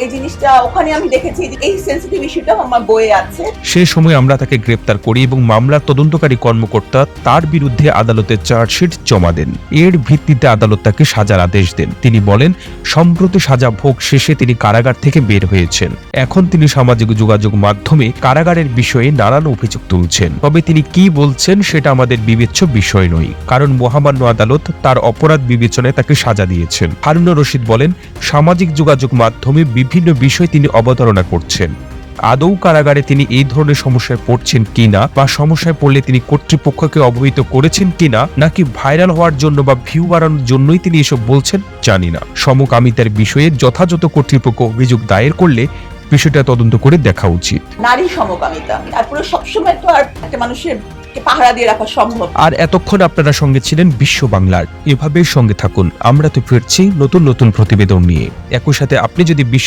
এই জিনিসটা ওখানে আমি দেখেছি যে এই সেনসিটিভ ইস্যুটা আমার বইয়ে আছে। সে সময় আমরা তাকে গ্রেপ্তার করি এবং মামলার তদন্তকারী কর্মকর্তা তার বিরুদ্ধে আদালতে চার্জশিট জমা দেন। এর ভিত্তিতে আদালত তাকে সাজার আদেশ দেন। তিনি বলেন, সম্প্রতি সাজা ভোগ শেষে তিনি কারাগার থেকে বের হয়েছেন। এখন তিনি সামাজিক যোগাযোগ মাধ্যমে কারাগারের বিষয়ে নানান অভিযোগ তুলছেন। তবে তিনি কি বলছেন সেটা আমাদের বিবেচ্য বিষয় নয়, কারণ মহামান্য আদালত তার অপরাধ বিবেচনায় তাকে সাজা দিয়েছেন। হারুনুর রশিদ বলেন, সামাজিক যোগাযোগ মাধ্যমে বিভিন্ন বিষয় তিনি অবতারণা করছেন। আদৌ কারাগারে তিনি এই ধরনের সমস্যায় পড়ছেন কিনা বা সমস্যায় পড়লে তিনি কর্তৃপক্ষকে অবহিত করেছেন কিনা, নাকি ভাইরাল হওয়ার জন্য বা ভিউ বাড়ানোর জন্যই তিনি এসব বলছেন জানি না। সমকামিতার বিষয়ে যথাযথ কর্তৃপক্ষ অভিযোগ দায়ের করলে বিষয়টা তদন্ত করে দেখা উচিত। নারী সমকামিতা তারপরে সবসময় তো আর একটা মানুষের পাহারা দিয়ে রাখা সম্ভব। আর এতক্ষণ আপনারা সঙ্গে ছিলেন বিশ্ব বাংলার। এভাবে সঙ্গে থাকুন, আমরা তো ফিরছি নতুন নতুন প্রতিবেদন নিয়ে। একই সাথে আপনি যদি বিশ্ব